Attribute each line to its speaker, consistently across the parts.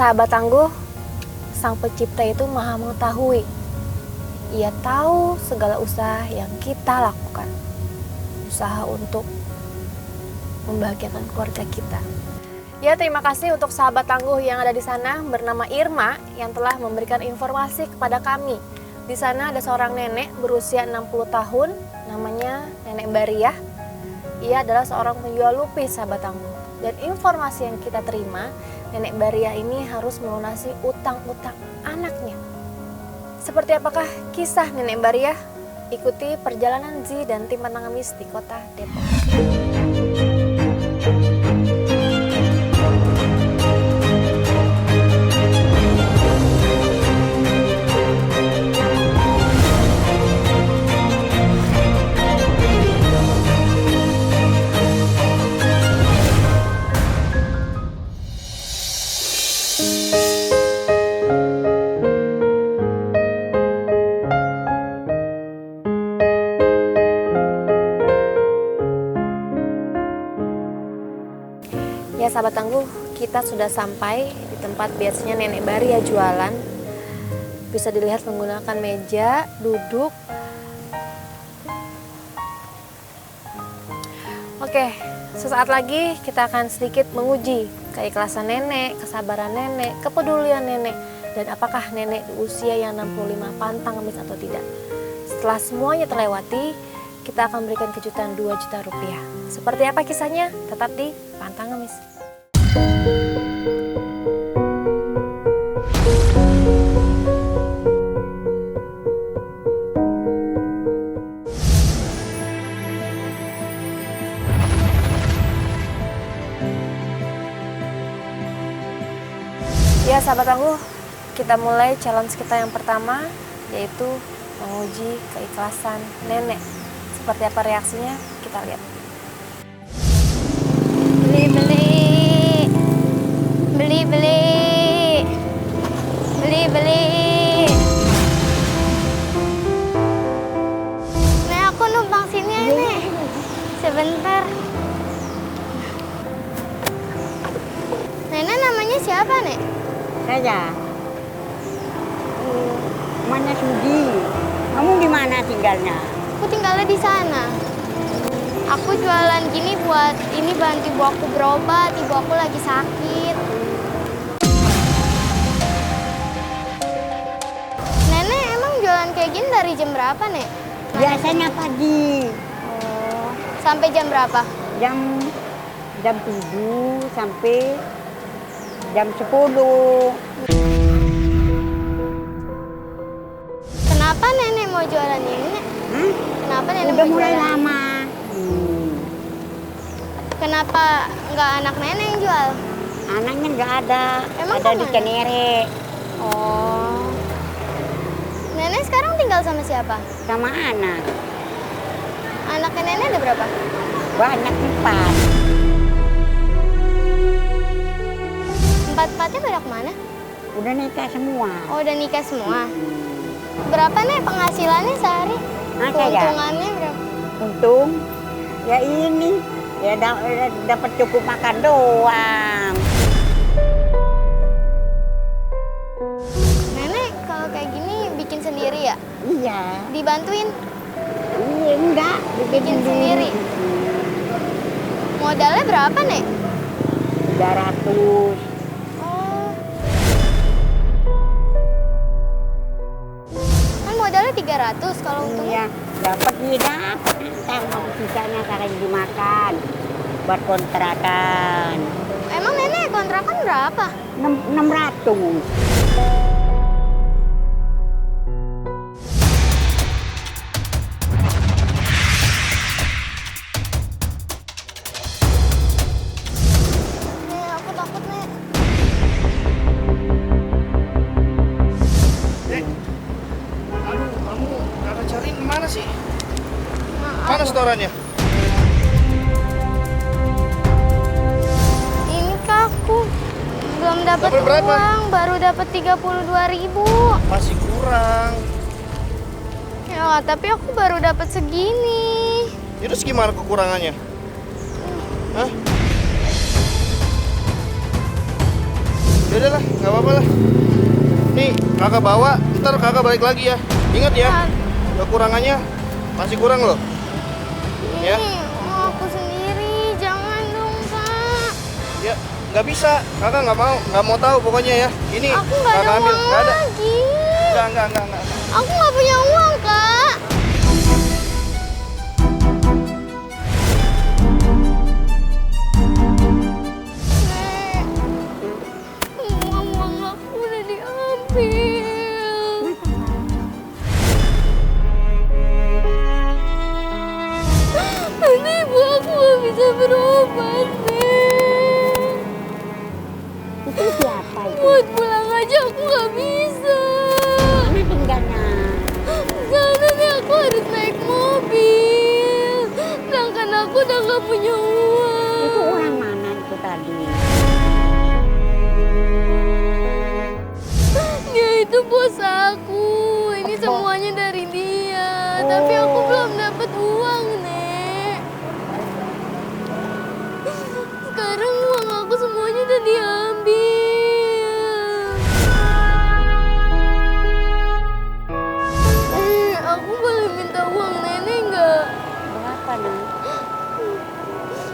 Speaker 1: Sahabat tangguh, Sang Pencipta itu maha mengetahui. Ia tahu segala usaha yang kita lakukan. Usaha untuk membahagiakan keluarga kita. Ya, terima kasih untuk sahabat tangguh yang ada di sana bernama Irma yang telah memberikan informasi kepada kami. Di sana ada seorang nenek berusia 60 tahun, namanya Nenek Bariah. Ia adalah seorang penjual lupis, sahabat tangguh. Dan informasi yang kita terima, Nenek Bariah ini harus melunasi utang-utang anaknya. Seperti apakah kisah Nenek Bariah? Ikuti perjalanan Zi dan tim Pantangamis di kota Depok. Ya sahabat tangguh, kita sudah sampai di tempat biasanya Nenek Bariah jualan. Bisa dilihat menggunakan meja, duduk. Oke, sesaat lagi kita akan sedikit menguji keikhlasan nenek, kesabaran nenek, kepedulian nenek, dan apakah nenek di usia yang 65 pantang ngemis atau tidak. Setelah semuanya terlewati, kita akan berikan kejutan 2 juta rupiah. Seperti apa kisahnya? Tetap di Pantang Ngemis. Ya sahabat tangguh, kita mulai challenge kita yang pertama, yaitu menguji keikhlasan nenek. Seperti apa reaksinya? Kita lihat.
Speaker 2: Beli-beli. Beli-beli. Beli-beli. Nek, aku numpang sini ya, Nek. Sebentar. Nenek namanya siapa, Nek?
Speaker 3: Saya. Namanya Sudi. Kamu di mana tinggalnya?
Speaker 2: Aku tinggalnya di sana. Aku jualan gini buat ini bantu ibu aku berobat. Ibu aku lagi sakit. Nenek emang jualan kayak gini dari jam berapa, Nek?
Speaker 3: Biasanya pagi.
Speaker 2: Oh, sampai jam berapa?
Speaker 3: Jam 7 sampai jam 10.
Speaker 2: Kenapa nenek mau jualan ini, Nek? Kenapa nenek
Speaker 3: Udah
Speaker 2: mau
Speaker 3: mulai
Speaker 2: jualan?
Speaker 3: lama.
Speaker 2: Kenapa nggak anak nenek yang jual?
Speaker 3: Anaknya nggak ada.
Speaker 2: Emang
Speaker 3: ada di
Speaker 2: kemana?
Speaker 3: Cenere.
Speaker 2: Oh. Nenek sekarang tinggal sama siapa?
Speaker 3: Sama anak.
Speaker 2: Anaknya nenek ada berapa?
Speaker 3: Banyak 4.
Speaker 2: Empat-empatnya pada kemana?
Speaker 3: Udah nikah semua.
Speaker 2: Oh, udah nikah semua. Berapa nih penghasilannya sehari?
Speaker 3: Nah, saya.
Speaker 2: Keuntungannya berapa?
Speaker 3: Untung ya ini ya dapat cukup makan doang.
Speaker 2: Nenek kalau kayak gini bikin sendiri ya?
Speaker 3: Iya.
Speaker 2: Dibantuin?
Speaker 3: Iya enggak,
Speaker 2: Bikin sendiri. Modalnya berapa, Nek?
Speaker 3: 300.
Speaker 2: Oh. Kan modalnya 300 kalau untungnya.
Speaker 3: Iya, dapat sama sisanya sekarang dimakan buat kontrakan.
Speaker 2: Emang nenek kontrakan berapa?
Speaker 3: 600.
Speaker 2: Nek, aku takut, Nek.
Speaker 4: Dek, aduh, kamu kakak cariin kemana sih?
Speaker 2: Maaf.
Speaker 4: Mana setorannya?
Speaker 2: Ini Kak, aku belum dapat
Speaker 4: Dapat berapa?
Speaker 2: uang, baru dapat 32.000.
Speaker 4: Masih kurang.
Speaker 2: Ya, tapi aku baru dapat segini.
Speaker 4: Ya, terus gimana kekurangannya? Hah? Yaudah lah, nggak apa-apa lah. Nih, kakak bawa, ntar kakak balik lagi ya. Ingat ya, kekurangannya masih kurang loh. Ya.
Speaker 2: Ini aku sendiri, jangan dong Kak.
Speaker 4: Ya, nggak bisa. Kakak nggak mau tahu pokoknya ya. Ini
Speaker 2: Aku nggak ada
Speaker 4: kakak ambil,
Speaker 2: uang
Speaker 4: nggak ada.
Speaker 2: lagi.
Speaker 4: Nggak.
Speaker 2: Aku nggak punya uang Kak. Nek, semua uang aku udah diambil. Nanti ibu aku nggak bisa berobat Nek.
Speaker 3: Itu siapa itu?
Speaker 2: Buat pulang aja aku nggak bisa.
Speaker 3: Mana tinggalnya?
Speaker 2: Sana nih aku harus naik mobil. Sedangkan aku udah nggak punya uang.
Speaker 3: Itu orang mana itu tadi?
Speaker 2: Dia itu bos aku. Ini
Speaker 3: Apa?
Speaker 2: semuanya dari dia. Tapi aku belum dapat uang, Nek. Sekarang uang aku semuanya udah diambil. Aku boleh minta uang nenek nggak?
Speaker 3: Berapa nih?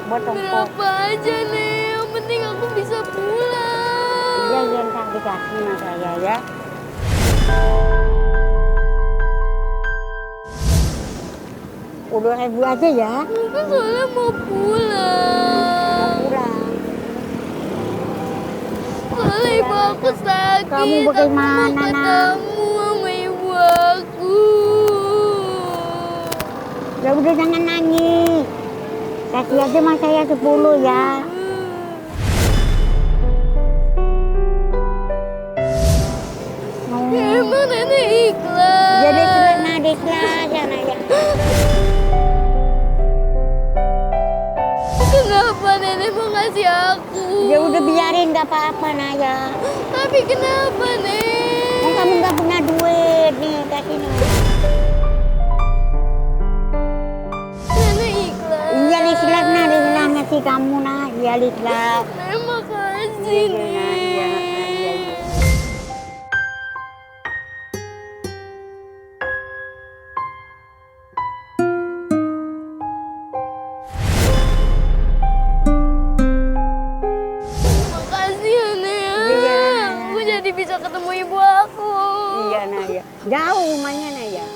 Speaker 3: Buat ongkos.
Speaker 2: Berapa aja, Nek. Yang penting aku bisa pulang.
Speaker 3: Iya, ntar dikasih sama saya ya. Udah 2.000 aja ya.
Speaker 2: Aku soalnya mau pulang.
Speaker 3: Kurang.
Speaker 2: Soalnya ibu aku sakit.
Speaker 3: Kamu bagaimana,
Speaker 2: Aku mau
Speaker 3: Nak?
Speaker 2: ketemu sama ibu aku.
Speaker 3: Ya udah jangan nangis. Kasih aja sama saya 10 ya. Oh.
Speaker 2: Emang nenek ikhlas?
Speaker 3: Jadi ikhlas ya Naya.
Speaker 2: Kenapa nenek mau ngasih aku?
Speaker 3: Ya udah biarin gak apa-apa Naya.
Speaker 2: Tapi kenapa, Nek?
Speaker 3: Oh, kamu gak punya duit nih kasih nih.
Speaker 2: Nenek ikhlas.
Speaker 3: Iya ikhlas nah ikhlas ngasih kamu nah. Iya ikhlas.
Speaker 2: Terima kasih,
Speaker 3: Iya, iya, iya.
Speaker 2: Nek. Makasih ya, Nek.
Speaker 3: Iya.
Speaker 2: Aku jadi bisa ketemu ibu aku.
Speaker 3: Iya Naya. Jauh rumahnya Naya.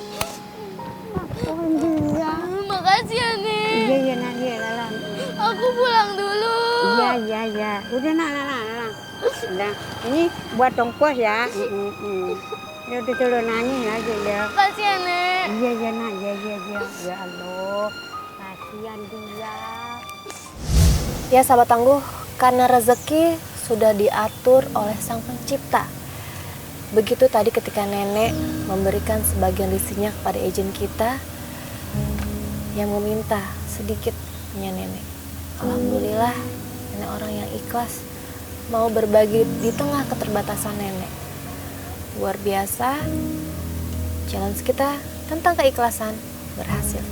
Speaker 3: Alhamdulillah.
Speaker 2: Makasih ya, Nek.
Speaker 3: Iya iya Naya lalang.
Speaker 2: Aku pulang dulu.
Speaker 3: Iya. Udah nah. Udah. Ini buat ongkos ya. Ya udah coba nangis aja ya.
Speaker 2: Makasih ya, Nek.
Speaker 3: Iya nak. Iya. Ya Allah. Kasihan dia.
Speaker 1: Ya sahabat tangguh, karena rezeki sudah diatur oleh Sang Pencipta. Begitu tadi ketika nenek memberikan sebagian listrinya kepada agent kita yang meminta sedikit punya nenek. Alhamdulillah nenek orang yang ikhlas mau berbagi di tengah keterbatasan nenek. Luar biasa, challenge kita tentang keikhlasan berhasil.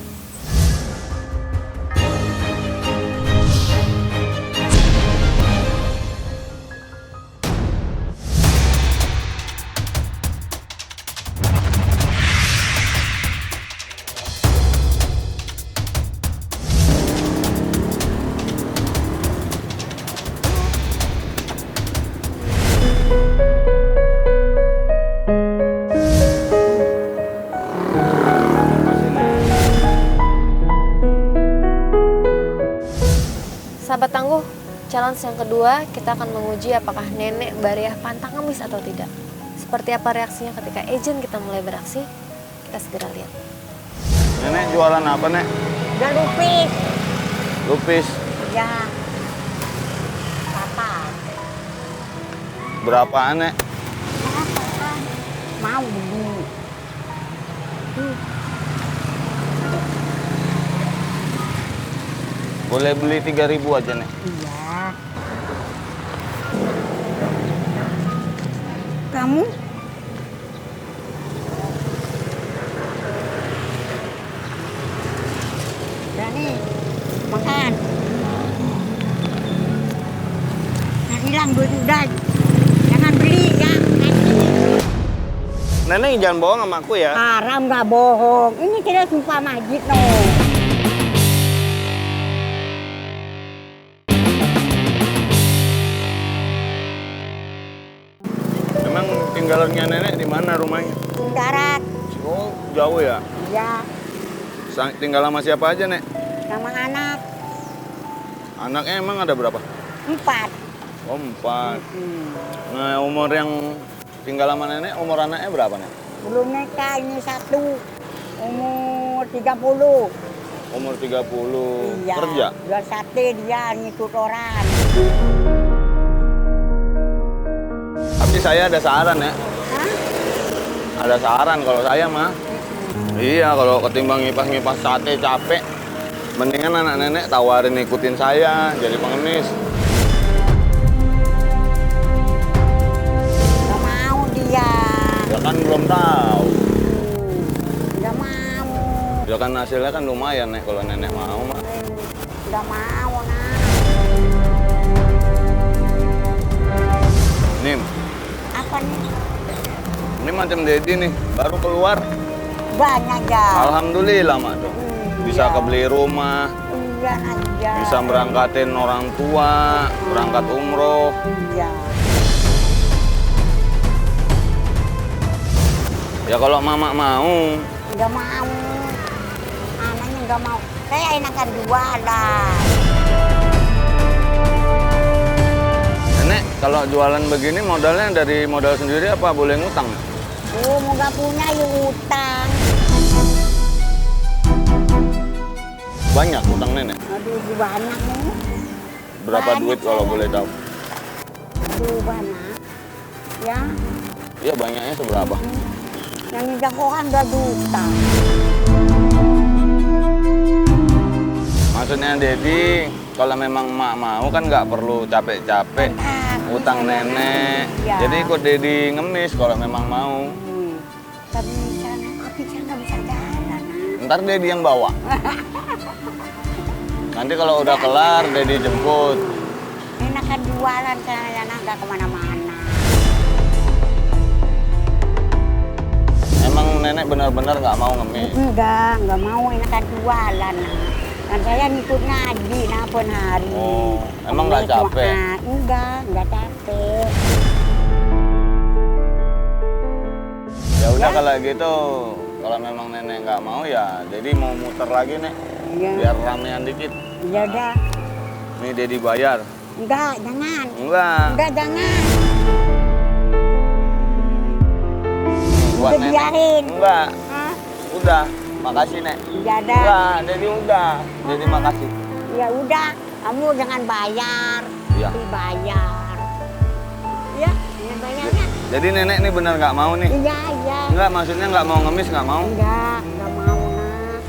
Speaker 1: Sahabat tangguh, challenge yang kedua kita akan menguji apakah nenek Bariah pantang ngemis atau tidak. Seperti apa reaksinya ketika agent kita mulai beraksi, kita segera lihat.
Speaker 4: Nenek jualan apa, Nek?
Speaker 3: Udah lupis.
Speaker 4: Lupis.
Speaker 3: Ya. Apa?
Speaker 4: Berapaan, Nek?
Speaker 3: Apa? Mau beli.
Speaker 4: Boleh beli 3.000 aja, Nek.
Speaker 3: Iya. Kamu? Berani makan. Nah, hilang duit udah.
Speaker 4: Nenek jangan bohong sama aku ya.
Speaker 3: Haram nggak bohong. Ini tidak sumpah majid no.
Speaker 4: Emang tinggalannya nenek di mana rumahnya?
Speaker 3: Darat.
Speaker 4: Oh, jauh ya?
Speaker 3: Ya,
Speaker 4: Tinggal sama siapa aja, Nek?
Speaker 3: sama anak
Speaker 4: Anaknya emang ada berapa?
Speaker 3: 4.
Speaker 4: Oh, 4. Nah, umur yang tinggal sama nenek, umur anaknya berapa, Nek?
Speaker 3: Belum nikah, ini 1. Umur 30.
Speaker 4: Umur 30.
Speaker 3: Iya.
Speaker 4: Kerja?
Speaker 3: Jual sate dia, ngikut orang.
Speaker 4: Tapi saya ada saran ya.
Speaker 3: Hah?
Speaker 4: Ada saran kalau saya mah. Iya, kalau ketimbang ngipas-ngipas sate capek, mendingan anak nenek tawarin ikutin saya jadi pengemis.
Speaker 3: Gak mau dia.
Speaker 4: Ya kan belum tahu.
Speaker 3: Gak mau.
Speaker 4: Ya kan hasilnya kan lumayan, Nek, kalau nenek mau mah.
Speaker 3: Gak mau, nak.
Speaker 4: Nim,
Speaker 3: Apa nih?
Speaker 4: ini macam Dedi nih, baru keluar.
Speaker 3: Banyak ya.
Speaker 4: Alhamdulillah, Mak. Tuh. Bisa
Speaker 3: Iya.
Speaker 4: kebeli rumah,
Speaker 3: Iya aja.
Speaker 4: bisa berangkatin orang tua, berangkat umroh.
Speaker 3: Iya.
Speaker 4: Ya kalau Mama mau,
Speaker 3: Gak mau. Anaknya gak mau. Saya enakan jualan.
Speaker 4: Nenek kalau jualan begini modalnya dari modal sendiri apa boleh ngutang?
Speaker 3: Oh, mau gak punya yuk utang.
Speaker 4: Banyak utang nenek.
Speaker 3: Aduh, banyak nih.
Speaker 4: Berapa
Speaker 3: Banyak,
Speaker 4: duit kalau
Speaker 3: saya.
Speaker 4: boleh tahu?
Speaker 3: Aduh, banyak. Ya,
Speaker 4: Iya banyaknya seberapa?
Speaker 3: yang dijagokan 2 juta.
Speaker 4: Maksudnya Dedi, kalau memang Mak mau kan nggak perlu capek-capek utang nenek.
Speaker 3: Iya.
Speaker 4: Jadi ikut Dedi ngemis kalau memang mau.
Speaker 3: Tapi saya nggak bisa jalan.
Speaker 4: Ntar Dedi yang bawa. Nanti kalau udah kelar Dedi jemput.
Speaker 3: Enakan jualan saya nggak kemana-mana.
Speaker 4: Emang nenek benar-benar nggak mau ngemis.
Speaker 3: Enggak mau enakan jualan. Kan saya ngikut ngaji napun hari.
Speaker 4: Oh, emang nggak capek?
Speaker 3: Enggak capek.
Speaker 4: Ya udah
Speaker 3: Ya.
Speaker 4: kalau gitu, kalau memang nenek nggak mau ya, Dedi mau muter lagi nek,
Speaker 3: Iya.
Speaker 4: biar ramean dikit.
Speaker 3: Ya udah.
Speaker 4: Nih Dedi bayar.
Speaker 3: Enggak, jangan.
Speaker 4: Enggak.
Speaker 3: Enggak, jangan.
Speaker 4: Buat
Speaker 3: Udah
Speaker 4: nenek.
Speaker 3: biarin.
Speaker 4: Enggak.
Speaker 3: Hah?
Speaker 4: Udah. Makasih nek.
Speaker 3: Ya udah.
Speaker 4: Enggak, Dedi udah. Dedi makasih.
Speaker 3: Ya udah, kamu jangan bayar.
Speaker 4: Iya.
Speaker 3: Tapi bayar. Ya, jangan bayarnya.
Speaker 4: Jadi nenek nih bener nggak mau nih?
Speaker 3: Iya, iya.
Speaker 4: Enggak, maksudnya nggak mau ngemis nggak mau?
Speaker 3: Enggak mau nak.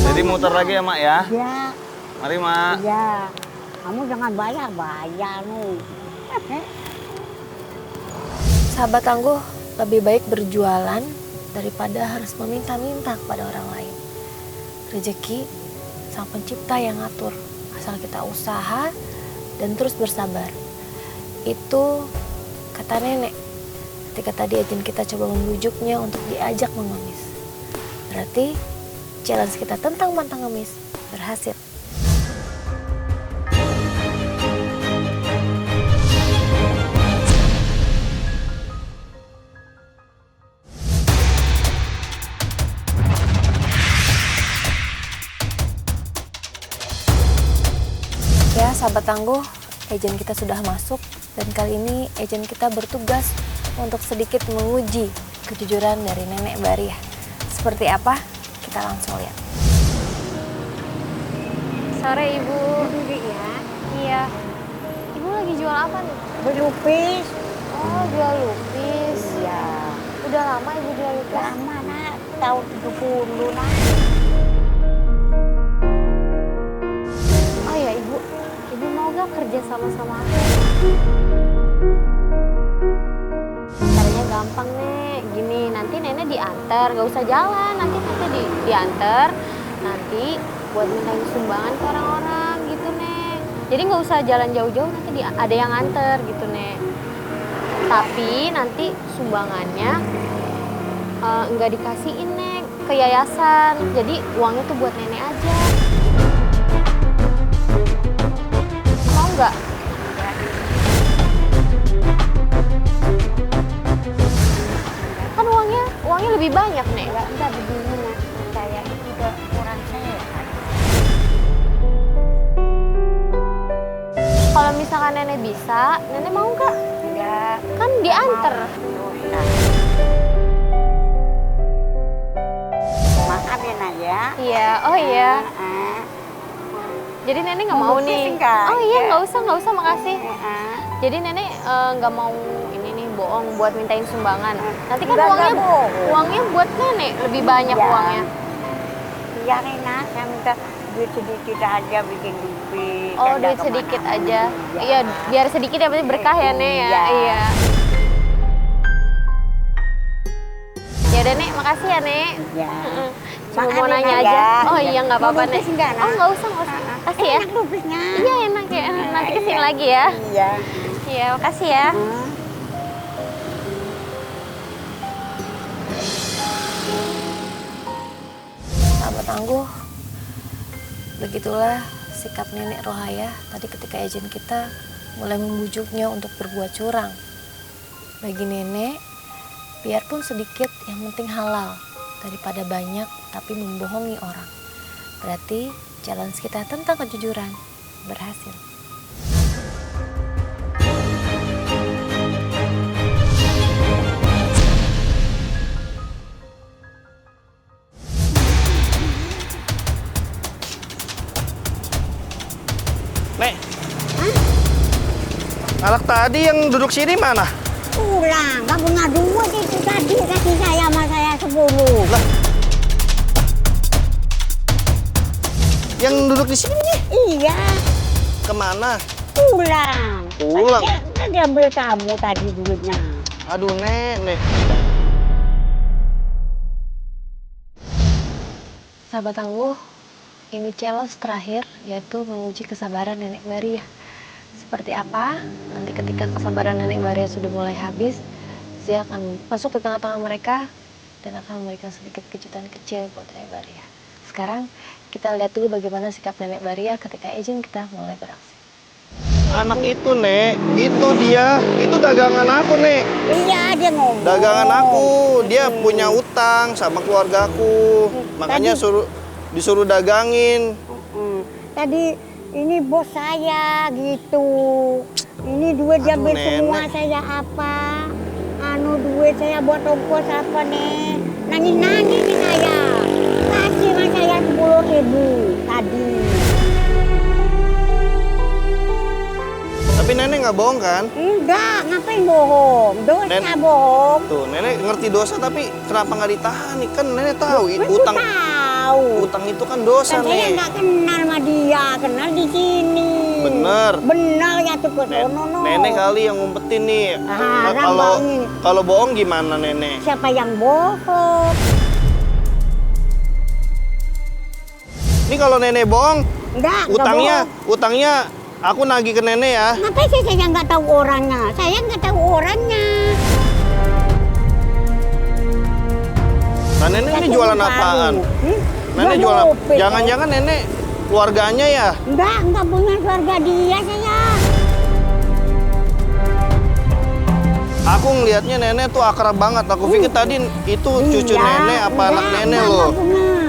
Speaker 4: Jadi muter lagi ya mak ya?
Speaker 3: Ya,
Speaker 4: Mari mak.
Speaker 3: iya. Kamu jangan bayar nih.
Speaker 1: Sahabat tangguh, lebih baik berjualan daripada harus meminta-minta kepada orang lain. Rezeki Sang Pencipta yang ngatur, asal kita usaha dan terus bersabar. Itu kata nenek ketika tadi izin kita coba membujuknya untuk diajak mengemis. Berarti challenge kita tentang pantang ngemis berhasil. Ya, sahabat tangguh, agent kita sudah masuk dan kali ini agent kita bertugas untuk sedikit menguji kejujuran dari Nenek Bariah. Seperti apa? Kita langsung lihat.
Speaker 2: Sore Ibu.
Speaker 3: Duduk ya.
Speaker 2: Iya. Ibu lagi jual apa nih?
Speaker 3: Berlupis.
Speaker 2: Oh, jual lupis.
Speaker 3: Iya.
Speaker 2: Udah lama Ibu jual lupis?
Speaker 3: Lama nak, tahun 70 nak.
Speaker 2: Oh ya Ibu, Ibu mau gak kerja sama-sama aku? Caranya gampang Nek, gini nanti Nenek diantar, gak usah jalan, nanti diantar, nanti buat mintain sumbangan ke orang-orang gitu Nek. Jadi gak usah jalan jauh-jauh, nanti ada yang nganter gitu Nek. Tapi nanti sumbangannya nggak dikasihin Nek ke yayasan. Jadi uangnya tuh buat nenek aja. Mau nggak? Kan uangnya lebih banyak Nek.
Speaker 3: Enggak begini nak, saya itu udah orang saya kan.
Speaker 2: Kalau misalkan nenek bisa, nenek mau nggak?
Speaker 3: Enggak.
Speaker 2: Kan diantar.
Speaker 3: Dosa. Maafin aja.
Speaker 2: Iya, oh iya.
Speaker 3: Ah,
Speaker 2: Jadi nenek nggak mau
Speaker 3: Bungkus
Speaker 2: nih.
Speaker 3: enggak?
Speaker 2: Oh iya,
Speaker 3: Iya.
Speaker 2: nggak usah, makasih.
Speaker 3: ah.
Speaker 2: Jadi nenek nggak mau ini nih bohong buat mintain sumbangan. Nanti kan
Speaker 3: Enggak bohong.
Speaker 2: uangnya buat nenek lebih banyak
Speaker 3: Iya.
Speaker 2: uangnya.
Speaker 3: Iya Rena, saya minta duit sedikit aja bikin duit.
Speaker 2: Oh,
Speaker 3: Ada
Speaker 2: duit
Speaker 3: kemana.
Speaker 2: sedikit aja. Iya, biar sedikit ya berarti berkah ya Nek ya.
Speaker 3: Iya.
Speaker 2: Iya. Ya udah Nek, makasih ya Nek.
Speaker 3: Iya.
Speaker 2: Cuma mau
Speaker 3: Maafin
Speaker 2: nanya
Speaker 3: aja.
Speaker 2: aja. Oh iya nggak apa-apa
Speaker 3: Mau
Speaker 2: Nek.
Speaker 3: bungkus enggak, Nak?
Speaker 2: Oh nggak usah. Kasih ya.
Speaker 3: Enak bungkusnya.
Speaker 2: Iya enak ya. Nanti kesini lagi ya.
Speaker 3: Iya.
Speaker 2: Iya, makasih ya.
Speaker 3: Hmm.
Speaker 1: Sahabat tangguh, begitulah sikap nenek Rohaya tadi ketika izin kita mulai membujuknya untuk berbuat curang. Bagi nenek, biarpun sedikit yang penting halal daripada banyak tapi membohongi orang. Berarti jalan kita tentang kejujuran berhasil.
Speaker 5: Nek, anak tadi yang duduk sini mana?
Speaker 3: Pulang, nggak punya duit itu tadi kasih saya sama saya 10.
Speaker 5: Lah, yang duduk di sini
Speaker 3: Iya,
Speaker 5: kemana?
Speaker 3: pulang.
Speaker 5: Pulang?
Speaker 3: Kan diambil kamu tadi duitnya.
Speaker 5: Aduh, Nek.
Speaker 1: Sahabat tangguh, ini challenge terakhir yaitu menguji kesabaran nenek Maria. Seperti apa? Nanti ketika kesabaran nenek Maria sudah mulai habis, saya akan masuk ke tengah-tengah mereka dan akan memberikan sedikit kejutan kecil buat nenek Maria. Sekarang kita lihat dulu bagaimana sikap nenek Maria ketika izin kita mulai beraksi.
Speaker 5: Anak itu, Nek, itu dia, itu dagangan aku, Nek.
Speaker 3: Iya, dia ngomong.
Speaker 5: Dagangan aku, dia punya utang sama keluarga aku. Makanya disuruh dagangin.
Speaker 3: Tadi ini bos saya gitu. Ini duit diambil
Speaker 5: Nenek.
Speaker 3: semua saya apa? Duit saya buat ongkos apa nih? Nangis-nangis nih saya. Kasih mas saya 10.000 tadi.
Speaker 5: Tapi Nenek nggak bohong kan?
Speaker 3: Enggak, ngapain bohong? Dosa bohong.
Speaker 5: Tuh, Nenek ngerti dosa tapi kenapa nggak ditahan nih? Kan Nenek tahu
Speaker 3: Aku
Speaker 5: utang
Speaker 3: tahu.
Speaker 5: utang itu kan dosa,
Speaker 3: Kan saya
Speaker 5: Nek.
Speaker 3: nggak kenal sama dia, kenal di sini.
Speaker 5: Bener.
Speaker 3: Bener ya tuh ke sono.
Speaker 5: Nenek kali yang ngumpetin nih.
Speaker 3: Ah,
Speaker 5: Kalau
Speaker 3: ini.
Speaker 5: kalau bohong gimana, Nenek?
Speaker 3: Siapa yang bohong?
Speaker 5: Ini kalau Nenek bohong,
Speaker 3: Enggak
Speaker 5: utangnya
Speaker 3: bohong.
Speaker 5: aku nagih ke Nenek ya.
Speaker 3: Ngapain sih saya nggak tahu orangnya? Saya nggak tahu orangnya.
Speaker 5: Nah, Nenek ini
Speaker 3: Saya
Speaker 5: jualan
Speaker 3: baru.
Speaker 5: apaan? Nenek
Speaker 3: Jual
Speaker 5: jualan.
Speaker 3: opik,
Speaker 5: Jangan-jangan Nenek keluarganya ya?
Speaker 3: Enggak punya keluarga dia saya.
Speaker 5: Aku ngelihatnya Nenek tuh akrab banget. Aku pikir tadi itu cucu
Speaker 3: Iya,
Speaker 5: Nenek apa anak Nenek loh.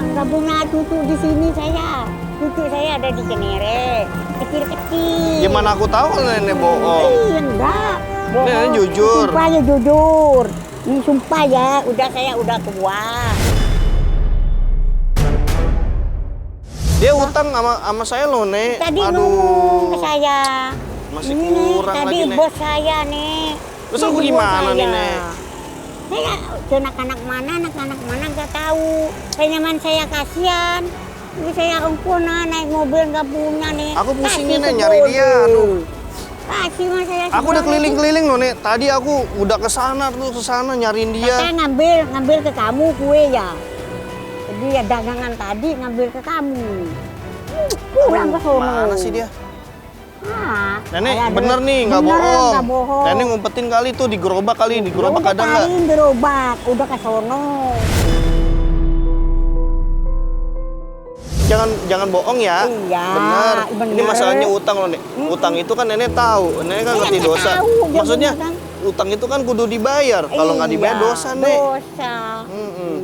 Speaker 3: Nggak punya cucu di sini saya. Cucu saya ada di Kenere, kecil-kecil.
Speaker 5: Gimana aku tahu kalau Nenek bohong?
Speaker 3: Iya, enggak. Bohong.
Speaker 5: Nenek jujur.
Speaker 3: Sumpah ya jujur. Ini sumpah ya, saya udah tua.
Speaker 5: Dia utang sama saya loh, Nek.
Speaker 3: Tadi
Speaker 5: Aduh.
Speaker 3: ngomong ke saya.
Speaker 5: Masih
Speaker 3: Ini,
Speaker 5: kurang
Speaker 3: tadi
Speaker 5: lagi, Nek.
Speaker 3: bos saya nih.
Speaker 5: Terus
Speaker 3: Ini
Speaker 5: aku
Speaker 3: bos
Speaker 5: gimana nih,
Speaker 3: saya.
Speaker 5: Nek?
Speaker 3: Saya anak-anak mana nggak tahu. Penyaman saya kasihan. Ini saya ongkona naik mobil nggak punya nih.
Speaker 5: Aku pusing
Speaker 3: Kasih
Speaker 5: nih, Nek,
Speaker 3: ke
Speaker 5: nyari
Speaker 3: bos.
Speaker 5: dia. Aduh.
Speaker 3: Kasih mas saya.
Speaker 5: Aku udah
Speaker 3: sebanyak
Speaker 5: keliling-keliling loh, Nek. Tadi aku udah ke sana nyariin
Speaker 3: itu.
Speaker 5: dia.
Speaker 3: Saya ngambil ke kamu kue ya. Jadi ya dagangan tadi ngambil ke kamu. Pulang ke sono.
Speaker 5: Mana sih dia?
Speaker 3: Ah,
Speaker 5: Nenek
Speaker 3: saya
Speaker 5: bener
Speaker 3: dulu-
Speaker 5: nih, nggak
Speaker 3: bener,
Speaker 5: bohong.
Speaker 3: nggak bohong.
Speaker 5: Nenek ngumpetin kali tuh di gerobak kali, di gerobak
Speaker 3: Udah
Speaker 5: ada nggak?
Speaker 3: cariin gerobak, udah ke sono.
Speaker 5: Jangan bohong ya.
Speaker 3: Iya,
Speaker 5: Bener.
Speaker 3: bener.
Speaker 5: Ini masalahnya utang loh, Nek. Utang itu kan nenek tahu. Nenek kan
Speaker 3: Saya
Speaker 5: ngerti
Speaker 3: nggak
Speaker 5: dosa.
Speaker 3: tahu, dia
Speaker 5: Maksudnya
Speaker 3: bener kan?
Speaker 5: utang itu kan kudu dibayar. Kalau nggak dibayar
Speaker 3: Iya,
Speaker 5: dosa, Nek.
Speaker 3: Dosa.
Speaker 5: Mm-mm.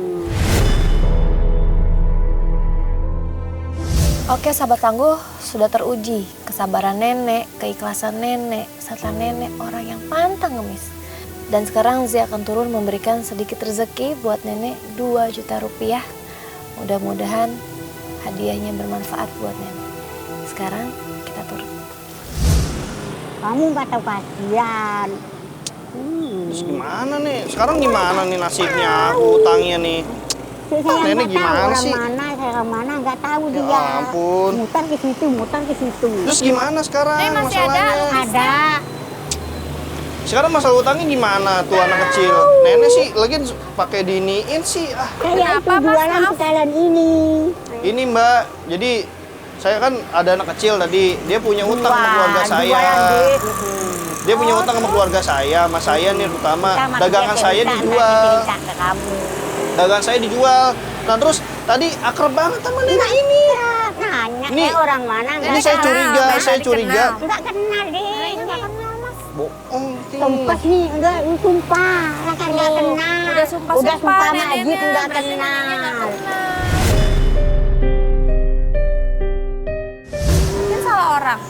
Speaker 1: Oke sahabat tangguh, sudah teruji kesabaran nenek, keikhlasan nenek, serta nenek orang yang pantang ngemis. Dan sekarang Zia akan turun memberikan sedikit rezeki buat nenek 2 juta rupiah. Mudah-mudahan hadiahnya bermanfaat buat nenek. Sekarang kita turun.
Speaker 3: Kamu nggak tahu kasihan.
Speaker 5: Terus gimana nih? Sekarang gimana nih nasibnya? Aku utangnya nih.
Speaker 3: Saya
Speaker 5: Nenek
Speaker 3: nggak tahu
Speaker 5: gimana
Speaker 3: orang
Speaker 5: sih?
Speaker 3: mana, saya mana nggak tahu
Speaker 5: Ya
Speaker 3: dia.
Speaker 5: ampun.
Speaker 3: Mutar ke situ, mutar ke situ.
Speaker 5: Terus gimana sekarang
Speaker 2: masih
Speaker 5: masalahnya?
Speaker 3: Ada.
Speaker 5: Sekarang masalah utangnya gimana tuh anak kecil? Nenek sih lagi pakai diniin sih. Ah,
Speaker 3: Saya itu jualan sekalian ini.
Speaker 5: ini Mbak. Jadi saya kan ada anak kecil tadi, dia punya utang sama keluarga saya.
Speaker 3: Jualan, Dik.
Speaker 5: Dia punya utang sama keluarga saya, sama saya nih terutama.
Speaker 3: Sama
Speaker 5: Dagangan
Speaker 3: dia
Speaker 5: saya
Speaker 3: cerita,
Speaker 5: dijual.
Speaker 3: cerita ke kamu.
Speaker 5: Dagangan saya dijual. Nah terus tadi akrab banget sama nenek ini.
Speaker 3: Nanya,
Speaker 5: Nih,
Speaker 3: orang mana
Speaker 5: Ini
Speaker 3: nggak
Speaker 5: saya
Speaker 3: tahu.
Speaker 5: curiga, saya curiga.
Speaker 3: Nggak kenal deh. Nggak kenal mas.
Speaker 5: Bohong, Ting.
Speaker 3: Sumpah nih, udah sumpah. Lah kan nggak kenal.
Speaker 2: Udah sumpah
Speaker 3: Udah sumpah sama
Speaker 2: neneknya,
Speaker 3: Ajit nggak
Speaker 2: berarti neneknya nggak
Speaker 3: kenal.
Speaker 2: Mungkin salah orang.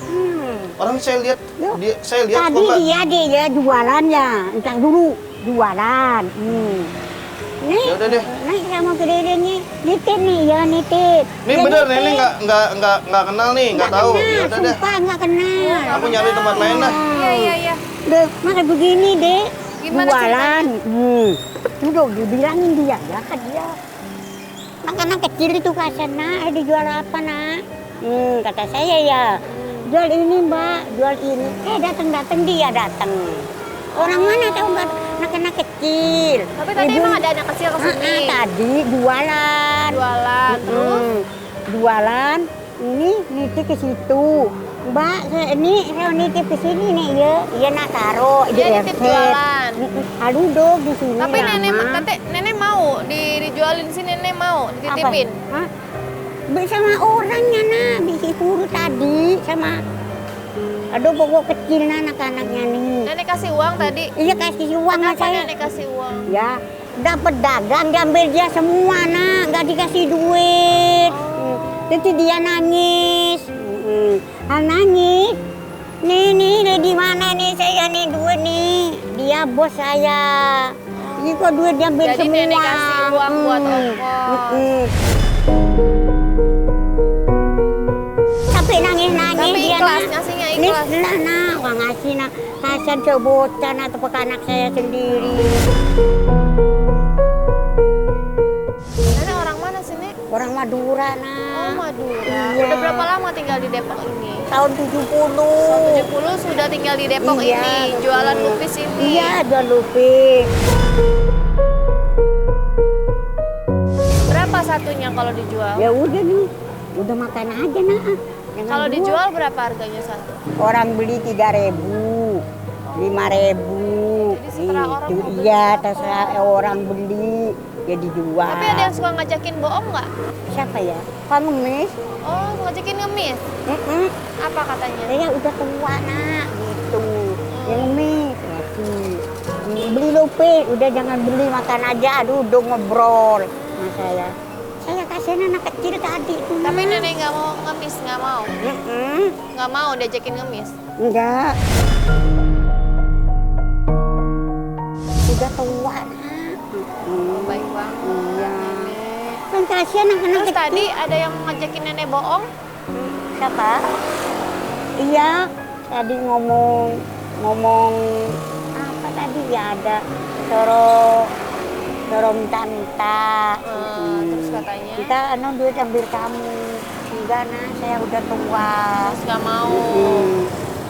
Speaker 5: Orang saya lihat,
Speaker 3: Yuk.
Speaker 5: saya lihat
Speaker 3: Tadi
Speaker 5: kok Mbak.
Speaker 3: dia jualan ya. Entar dulu jualan. Nih,
Speaker 5: Ya udah deh.
Speaker 3: nih sama kedede nih. Nitip nih, ya nitip.
Speaker 5: Nih
Speaker 3: Ya,
Speaker 5: bener,
Speaker 3: nitip.
Speaker 5: nenek nggak kenal nih, nggak tahu. Ya
Speaker 3: Kenal,
Speaker 5: udah deh.
Speaker 3: sumpah nggak kenal.
Speaker 5: Aku nyari tempat lain dah.
Speaker 2: Iya.
Speaker 3: Deh, maka begini deh.
Speaker 2: Gimana
Speaker 3: jualan. Udah dibilangin dia, ya kan dia. Anak-anak kecil itu kasihan, nak, dijual apa, nak? Kata saya ya, jual ini mbak, jual ini. Datang dia datang. Orang mana tahu nggak anak-anak kecil.
Speaker 2: Tapi tadi emang ada anak kecil kesini.
Speaker 3: Tadi jualan.
Speaker 2: Jualan, terus
Speaker 3: Jualan, ini nitip ke situ. Mbak, saya nitip ke sini nih ya. Iya nak taruh di
Speaker 2: dia nitip
Speaker 3: RT.
Speaker 2: jualan.
Speaker 3: Aduh dong di sini.
Speaker 2: Tapi
Speaker 3: lama.
Speaker 2: nenek mau dijualin sini, nenek mau dititipin.
Speaker 3: Hah? Sama orangnya nak, disuruh tadi sama. Aduh pokok kecil anak-anaknya nih.
Speaker 2: Nenek kasih uang tadi.
Speaker 3: Iya kasih uang sama
Speaker 2: Kenapa
Speaker 3: saya.
Speaker 2: nenek kasih uang?
Speaker 3: Ya, dapat dagang diambil dia semua nak, nggak dikasih duit. Nanti dia nangis. Nangis. Nih, di mana nih saya nih duit nih? Dia bos saya. Ini kok duit diambil
Speaker 2: Jadi
Speaker 3: semua.
Speaker 2: nenek kasih uang buat ongkos.
Speaker 3: Tapi nangis-nangis
Speaker 2: Tapi
Speaker 3: dia
Speaker 2: ikhlas,
Speaker 3: nak.
Speaker 2: ngasihnya
Speaker 3: Ini
Speaker 2: ikhlas.
Speaker 3: lah nak, wah ngasih nak. Kasihan cebocan atau anak saya sendiri.
Speaker 2: Nenek orang mana sih, Nek?
Speaker 3: Orang Madura
Speaker 2: Oh,
Speaker 3: nak.
Speaker 2: Madura.
Speaker 3: Iya.
Speaker 2: Udah berapa lama tinggal di Depok ini?
Speaker 3: Tahun 70.
Speaker 2: Tahun 70 sudah tinggal di Depok
Speaker 3: Iya,
Speaker 2: ini,
Speaker 3: betul.
Speaker 2: jualan lupis ini.
Speaker 3: Iya, jual lupis.
Speaker 2: Berapa satunya kalau dijual?
Speaker 3: Ya udah nih, udah makan aja nak. Jangan
Speaker 2: Kalau
Speaker 3: jual.
Speaker 2: dijual berapa harganya satu?
Speaker 3: Orang beli 3.000, 5.000.
Speaker 2: Jadi setelah orang mau beli
Speaker 3: Iya,
Speaker 2: berapa?
Speaker 3: terserah orang beli, ya dijual.
Speaker 2: Tapi ada yang suka ngajakin bohong nggak?
Speaker 3: Siapa ya? Kamu mis?
Speaker 2: Oh, ngajakin ngemis. Apa katanya?
Speaker 3: Saya udah tua nak, gitu. Yang mis, ngasih. Beli lupis, udah jangan beli makan aja, aduh udah ngobrol sama saya. Saya kasihin anak kecil tadi itu.
Speaker 2: Tapi nenek nggak mau ngemis, nggak mau. Nggak mau diajakin ngemis.
Speaker 3: Enggak. Udah tua nak.
Speaker 2: Oh, baik banget.
Speaker 3: Iya.
Speaker 2: Nenek.
Speaker 3: Kan kasihan anak-anak
Speaker 2: Terus
Speaker 3: kecil.
Speaker 2: tadi ada yang ngajakin nenek bohong?
Speaker 3: Siapa? Iya, tadi ngomong apa tadi ya ada Soro minta-minta.
Speaker 2: Terus katanya?
Speaker 3: Kita duit ambil kamu. Enggak nah, saya udah tua.
Speaker 2: Terus nggak mau.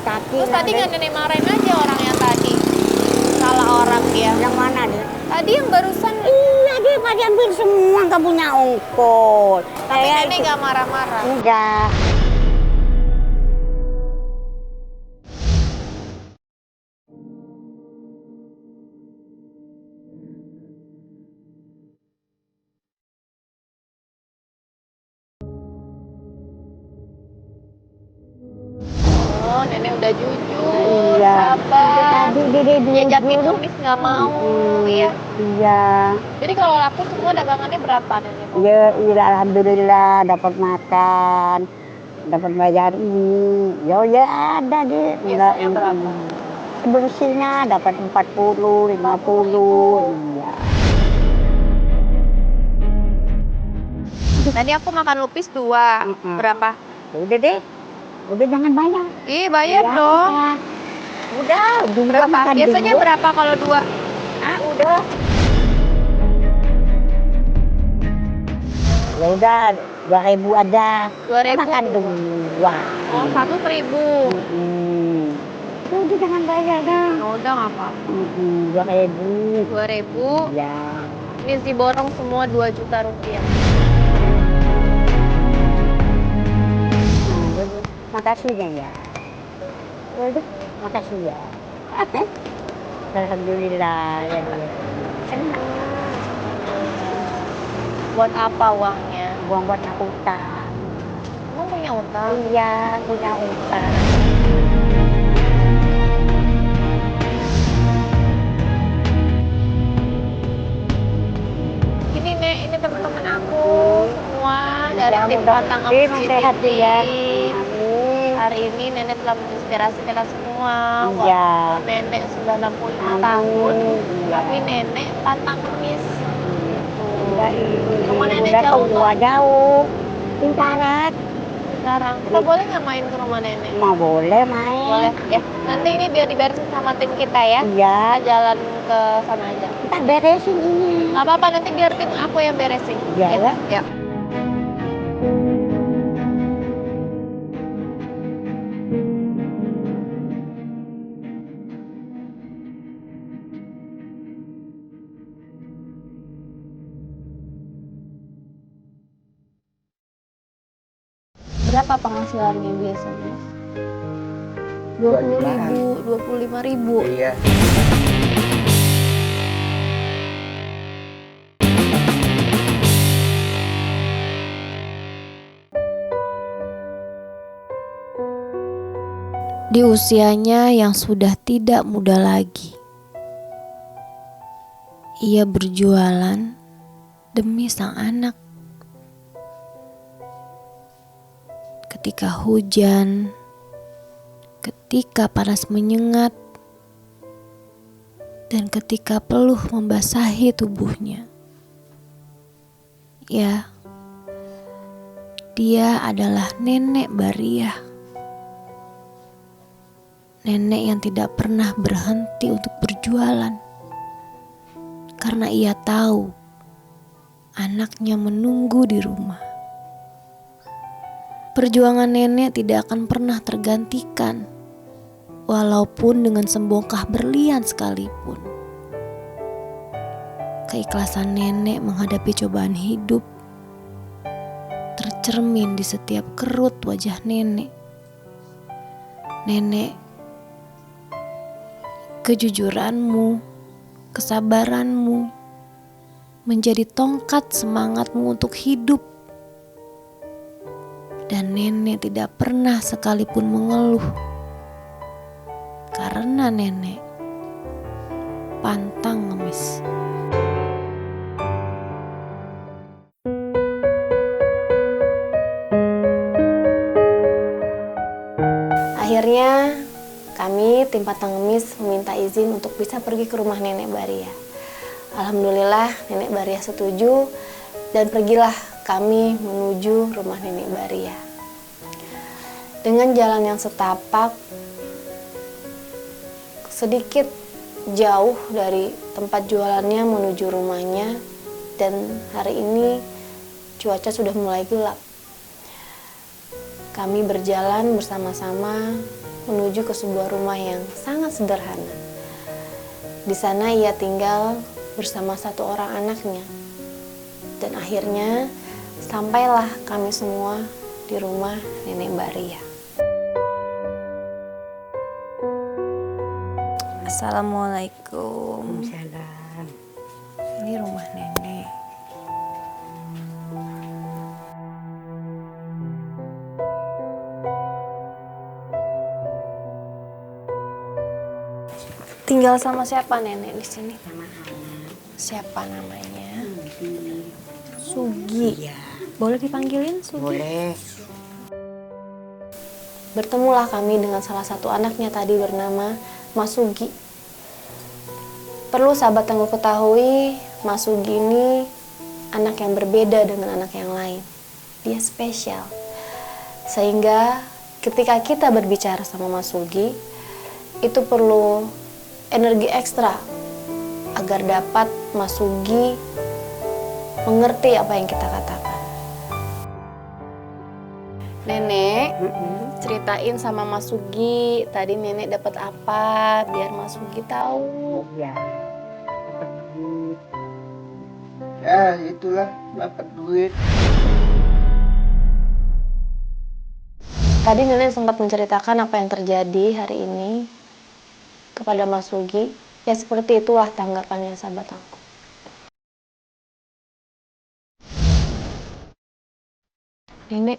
Speaker 3: Kaki
Speaker 2: Terus tadi
Speaker 3: ada-
Speaker 2: nggak nenek marahin aja orang yang tadi? Salah orang dia.
Speaker 3: yang mana dia?
Speaker 2: Tadi yang barusan.
Speaker 3: Iya dia pada ambil semua nggak punya ongkos.
Speaker 2: Tapi
Speaker 3: Saya
Speaker 2: nenek
Speaker 3: itu-
Speaker 2: nggak marah-marah.
Speaker 3: Enggak.
Speaker 2: udah jujur,
Speaker 3: Iya.
Speaker 2: sabar.
Speaker 3: Tadi dia
Speaker 2: Diajakin
Speaker 3: jujur.
Speaker 2: ngemis nggak mau, ya.
Speaker 3: Iya.
Speaker 2: Jadi kalau laku semua dagangannya berapa nenek?
Speaker 3: Ya, iya, alhamdulillah dapat makan, dapat bayar ini. Ya ada deh.
Speaker 2: Biasanya berapa?
Speaker 3: Sebersihnya dapat 40, 50. Iya.
Speaker 2: Tadi aku makan lupis 2.
Speaker 3: Mm-mm.
Speaker 2: Berapa?
Speaker 3: Udah deh. Udah jangan banyak.
Speaker 2: Ih, bayar
Speaker 3: Ya,
Speaker 2: dong.
Speaker 3: Udah,
Speaker 2: Berapa?
Speaker 3: makan
Speaker 2: Biasanya
Speaker 3: dulu.
Speaker 2: berapa kalau 2?
Speaker 3: Udah. Ya udah, 2.000 ada.
Speaker 2: 2.000?
Speaker 3: Makan dua.
Speaker 2: Oh, 1.000.
Speaker 3: Udah jangan bayar dah.
Speaker 2: Ya udah nggak apa-apa.
Speaker 3: 2.000.
Speaker 2: 2.000.
Speaker 3: Ya.
Speaker 2: Ini si borong semua 2 juta rupiah.
Speaker 3: Makasih ya. Udah, makasih ya. Alhamdulillah ya. Senang.
Speaker 2: Buat apa uangnya?
Speaker 3: Buat aku utang.
Speaker 2: Emang punya utang?
Speaker 3: Iya, punya utang.
Speaker 2: Ini Nek, ini teman-teman aku semua dari
Speaker 3: Ya,
Speaker 2: tim Batang
Speaker 3: mudah-mudahan sehat ya. Amin.
Speaker 2: Hari ini Nenek telah menginspirasi kita semua.
Speaker 3: Iya.
Speaker 2: Walaupun Nenek sudah 65 tahun,
Speaker 3: Iya.
Speaker 2: tapi Nenek pantang ngemis.
Speaker 3: Rumah nenek jauh. Pintaran.
Speaker 2: Sekarang kita boleh nggak main ke rumah Nenek?
Speaker 3: Mau boleh main.
Speaker 2: Boleh ya. Nanti ini biar diberesin sama tim kita ya.
Speaker 3: Iya.
Speaker 2: Kita jalan ke sana aja.
Speaker 3: Kita beresin ini.
Speaker 2: Nggak apa-apa, nanti biar tim aku yang beresin.
Speaker 3: Iya, ya.
Speaker 2: Ya. Berapa penghasilannya biasanya? 20.000, 25.000.
Speaker 5: Iya.
Speaker 1: Di usianya yang sudah tidak muda lagi, ia berjualan demi sang anak. Ketika hujan, ketika panas menyengat, dan ketika peluh membasahi tubuhnya. Ya, dia adalah Nenek Bariah. Nenek yang tidak pernah berhenti untuk berjualan. Karena ia tahu anaknya menunggu di rumah. Perjuangan nenek tidak akan pernah tergantikan, walaupun dengan sebongkah berlian sekalipun. Keikhlasan nenek menghadapi cobaan hidup tercermin di setiap kerut wajah nenek. Nenek, kejujuranmu, kesabaranmu menjadi tongkat semangatmu untuk hidup. Dan nenek tidak pernah sekalipun mengeluh, karena nenek pantang ngemis. Akhirnya kami tim Pantang Ngemis meminta izin untuk bisa pergi ke rumah Nenek Bariah. Alhamdulillah Nenek Bariah setuju dan pergilah kami menuju rumah Nenek Bariah. Dengan jalan yang setapak, sedikit jauh dari tempat jualannya menuju rumahnya, dan hari ini cuaca sudah mulai gelap. Kami berjalan bersama-sama menuju ke sebuah rumah yang sangat sederhana. Di sana ia tinggal bersama satu orang anaknya. Dan akhirnya sampailah kami semua di rumah Nenek Bariah. Assalamualaikum.
Speaker 3: Salam.
Speaker 1: Ini rumah nenek. Tinggal sama siapa nenek di sini?
Speaker 3: sama anak.
Speaker 1: Siapa namanya?
Speaker 3: Sugi.
Speaker 1: Sugi.
Speaker 3: Iya,
Speaker 1: Boleh dipanggilin Sugi?
Speaker 3: boleh.
Speaker 1: Bertemulah kami dengan salah satu anaknya tadi bernama Mas Sugi. Perlu sahabat Tangguh ketahui, Mas Sugi ini anak yang berbeda dengan anak yang lain. Dia spesial. Sehingga ketika kita berbicara sama Mas Sugi, itu perlu energi ekstra agar dapat Mas Sugi mengerti apa yang kita katakan. Nenek, ceritain sama Mas Sugi, tadi nenek dapat apa biar Mas Sugi tahu.
Speaker 3: Iya, dapat duit.
Speaker 6: Ya itulah dapat duit.
Speaker 1: Tadi nenek sempat menceritakan apa yang terjadi hari ini kepada Mas Sugi. Ya seperti itulah tanggapannya sahabat aku. Nenek,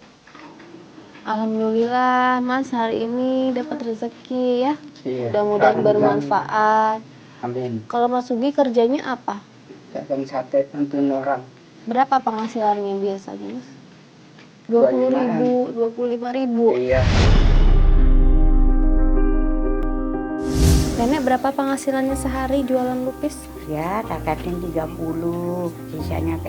Speaker 1: alhamdulillah Mas hari ini dapat rezeki ya.
Speaker 6: Iya.
Speaker 1: Mudah-mudahan bermanfaat.
Speaker 6: Amin.
Speaker 1: Kalau Mas Sugi kerjanya apa?
Speaker 6: Dagang sate tentuin orang.
Speaker 1: Berapa penghasilannya biasanya Mas? 20.000, 25.000.
Speaker 6: Iya.
Speaker 1: Nenek berapa penghasilannya sehari jualan lupis?
Speaker 3: Ya, takatin 30, sisanya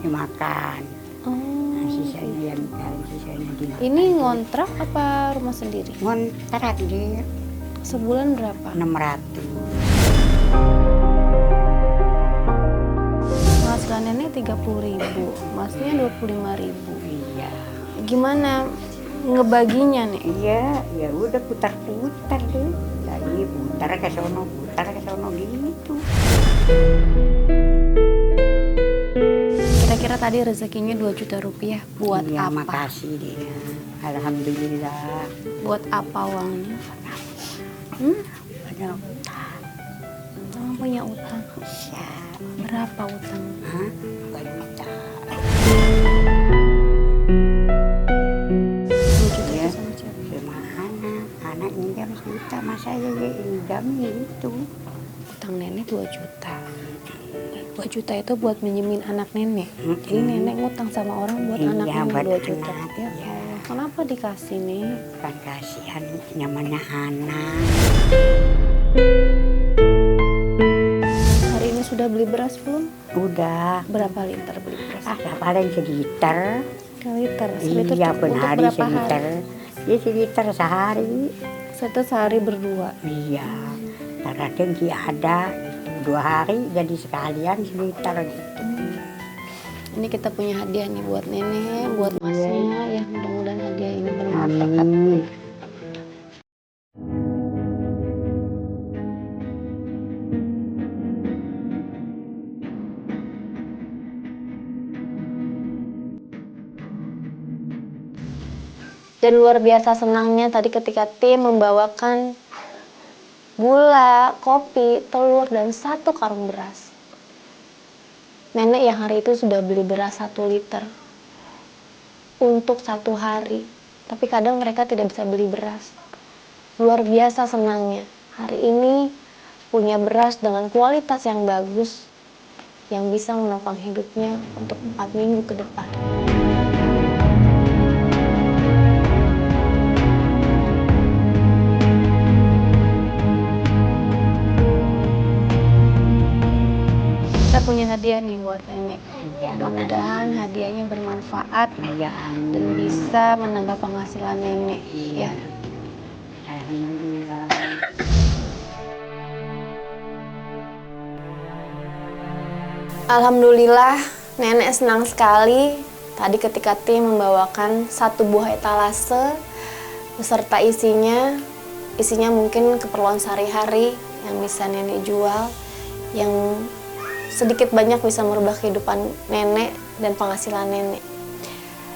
Speaker 3: dimakan. Nah, sisanya dimakan.
Speaker 1: Ini ngontrak apa rumah sendiri?
Speaker 3: Ngontrak di
Speaker 1: Sebulan berapa?
Speaker 3: 600.
Speaker 1: Penghasilan nenek 30.000, Masnya 25.000.
Speaker 3: Iya.
Speaker 1: Gimana ngebaginya nih?
Speaker 3: Iya, ya udah putar-putar deh. Lagi putar ke sono gitu.
Speaker 1: Kira-kira tadi rezekinya 2 juta rupiah. Buat
Speaker 3: Iya,
Speaker 1: apa?
Speaker 3: makasih dia. Alhamdulillah.
Speaker 1: Buat apa uangnya?
Speaker 3: Ada utang.
Speaker 1: Kamu punya utang.
Speaker 3: Bisa.
Speaker 1: Berapa utang?
Speaker 3: Hah? 2 juta.
Speaker 1: 2 juta
Speaker 3: Iya.
Speaker 1: itu sama siapa?
Speaker 3: Sama anak. Anak minjam 1 juta. Masa ya pinjam gitu.
Speaker 1: Utang nenek 2 juta. 2 juta itu buat minjemin anak nenek. Jadi nenek ngutang sama orang buat
Speaker 3: Iya,
Speaker 1: anak nenek
Speaker 3: buat
Speaker 1: 2 juta.
Speaker 3: anak,
Speaker 1: Ya
Speaker 3: iya.
Speaker 1: Allah, kenapa dikasih nih?
Speaker 3: Kan kasihan namanya anak.
Speaker 1: Hari ini sudah beli beras belum?
Speaker 3: Udah.
Speaker 1: Berapa liter beli beras?
Speaker 3: Paling seliter.
Speaker 1: 1 liter. Seliter
Speaker 3: Iya,
Speaker 1: cukup
Speaker 3: benar
Speaker 1: untuk
Speaker 3: hari
Speaker 1: berapa
Speaker 3: seliter.
Speaker 1: hari?
Speaker 3: Ya seliter sehari.
Speaker 1: Seliter sehari berdua.
Speaker 3: Iya. Kadang ada itu 2 hari jadi sekalian seliter gitu.
Speaker 1: Ini kita punya hadiah nih buat nenek, buat masnya. Ya mudah-mudahan hadiah ini bermanfaat.
Speaker 3: Amin.
Speaker 1: Dan luar biasa senangnya tadi ketika tim membawakan gula, kopi, telur, dan 1 karung beras. Nenek yang hari itu sudah beli beras 1 liter untuk 1 hari. Tapi kadang mereka tidak bisa beli beras. Luar biasa senangnya. Hari ini punya beras dengan kualitas yang bagus yang bisa menopang hidupnya untuk 4 minggu ke depan. Kita punya hadiah nih buat nenek. Mudah-mudahan hadiahnya bermanfaat
Speaker 3: Iya, amin.
Speaker 1: dan bisa menambah penghasilan nenek. Ya.
Speaker 3: Alhamdulillah.
Speaker 1: Alhamdulillah, nenek senang sekali tadi ketika tim membawakan 1 buah etalase beserta isinya mungkin keperluan sehari-hari yang bisa nenek jual, yang sedikit banyak bisa merubah kehidupan nenek dan penghasilan nenek.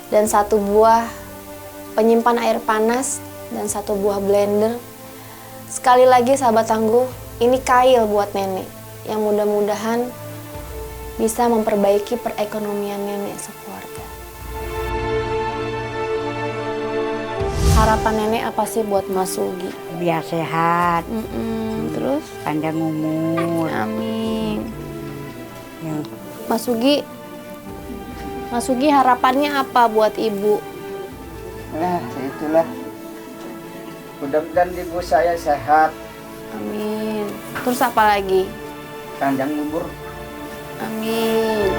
Speaker 1: Dan 1 buah penyimpan air panas dan 1 buah blender. Sekali lagi sahabat tangguh, ini kail buat nenek yang mudah-mudahan bisa memperbaiki perekonomian nenek sekeluarga. Harapan nenek apa sih buat Mas Sugi?
Speaker 3: biar sehat,
Speaker 2: Terus?
Speaker 3: panjang umur.
Speaker 2: Amin.
Speaker 3: Ya.
Speaker 2: Mas Sugi harapannya apa buat ibu?
Speaker 6: Nah, itulah. Mudah-mudahan ibu saya sehat,
Speaker 2: Amin. Terus apa lagi?
Speaker 6: panjang umur.
Speaker 2: Amin.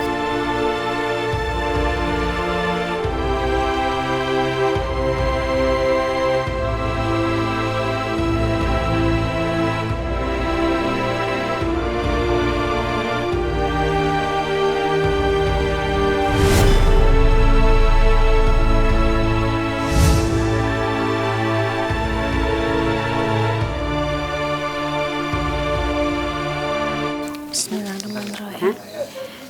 Speaker 2: Bismillahirrahmanirrahim.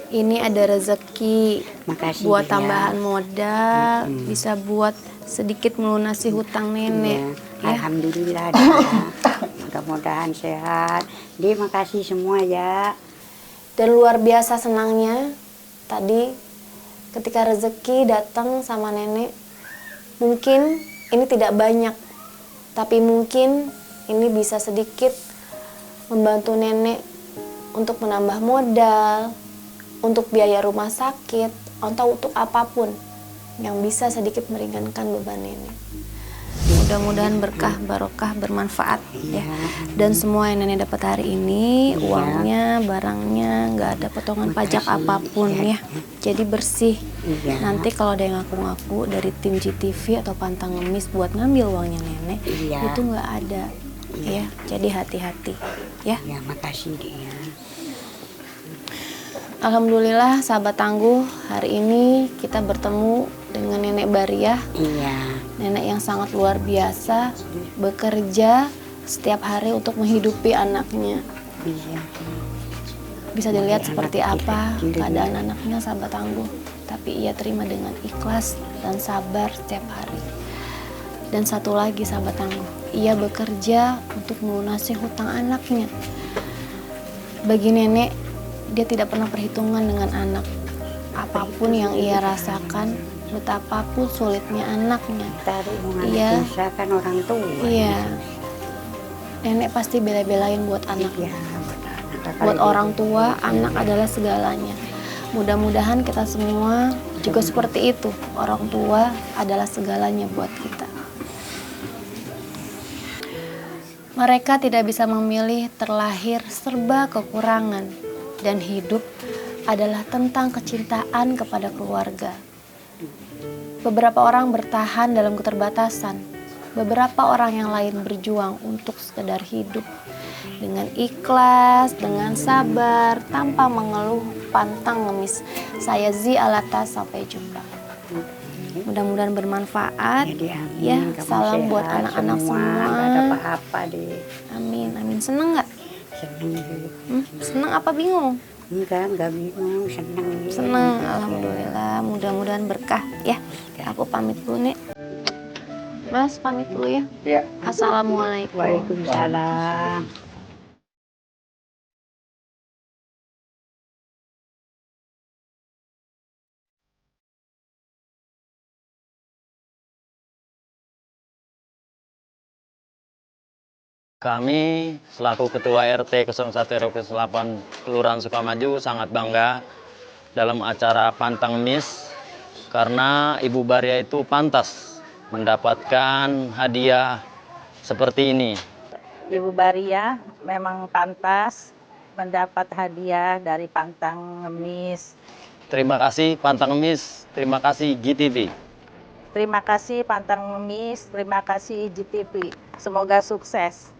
Speaker 2: Ini ada rezeki
Speaker 3: Makasih
Speaker 2: buat
Speaker 3: ya.
Speaker 2: tambahan modal, bisa buat sedikit melunasi hutang nenek.
Speaker 3: Ya. Alhamdulillah dia. Mudah-mudahan sehat. Terima kasih semua ya.
Speaker 2: Dan luar biasa senangnya tadi ketika rezeki datang sama nenek. Mungkin ini tidak banyak, tapi mungkin ini bisa sedikit membantu nenek untuk menambah modal, untuk biaya rumah sakit, atau untuk apapun yang bisa sedikit meringankan beban nenek. Mudah-mudahan berkah, barokah, bermanfaat ya. Dan semua yang nenek dapat hari ini, uangnya, barangnya, nggak ada potongan pajak apapun ya. Jadi bersih. Nanti kalau ada yang ngaku-ngaku dari tim GTV atau Pantang Ngemis buat ngambil uangnya nenek, itu nggak ada ya. Jadi hati-hati ya.
Speaker 3: Ya, makasih dia.
Speaker 2: Alhamdulillah sahabat tangguh, hari ini kita bertemu dengan Nenek Bariah.
Speaker 3: Iya.
Speaker 2: Nenek yang sangat luar biasa, bekerja setiap hari untuk menghidupi anaknya.
Speaker 3: Iya.
Speaker 2: Bisa dilihat seperti
Speaker 3: anak
Speaker 2: apa
Speaker 3: kecil,
Speaker 2: keadaan anaknya sahabat tangguh. Tapi ia terima dengan ikhlas dan sabar setiap hari. Dan satu lagi sahabat tangguh, ia bekerja untuk melunasi hutang anaknya. Bagi nenek, dia tidak pernah perhitungan dengan anak. Apapun yang ia rasakan, betapapun sulitnya anaknya,
Speaker 3: Tarik
Speaker 2: Iya.
Speaker 3: kan orang tua.
Speaker 2: iya, nenek pasti bela-belain buat anaknya.
Speaker 3: Ya,
Speaker 2: Buat orang tua, anak adalah segalanya. Mudah-mudahan kita semua juga seperti itu. Orang tua adalah segalanya buat kita. Mereka tidak bisa memilih, terlahir serba kekurangan. Dan hidup adalah tentang kecintaan kepada keluarga. Beberapa orang bertahan dalam keterbatasan. Beberapa orang yang lain berjuang untuk sekedar hidup. Dengan ikhlas, dengan sabar, tanpa mengeluh, pantang ngemis. Saya Zi Alata, sampai jumpa. Mudah-mudahan bermanfaat. Ya, salam buat anak-anak semua.
Speaker 3: Gak ada apa-apa deh.
Speaker 2: Amin, amin. Seneng nggak?
Speaker 3: Seneng.
Speaker 2: Seneng apa bingung?
Speaker 3: Enggak bingung, seneng.
Speaker 2: Seneng, alhamdulillah. Mudah-mudahan berkah ya. Aku pamit dulu, Nek. Mas, pamit dulu ya.
Speaker 6: Ya.
Speaker 2: Assalamualaikum.
Speaker 3: Waalaikumsalam.
Speaker 7: Kami selaku Ketua RT 01 RW 8 Kelurahan Sukamaju sangat bangga dalam acara Pantang Ngemis karena Ibu Baria itu pantas mendapatkan hadiah seperti ini.
Speaker 8: Ibu Baria memang pantas mendapat hadiah dari Pantang Ngemis.
Speaker 7: Terima kasih Pantang Ngemis, terima kasih GTV.
Speaker 8: Terima kasih Pantang Ngemis, terima kasih IGTV. Semoga sukses.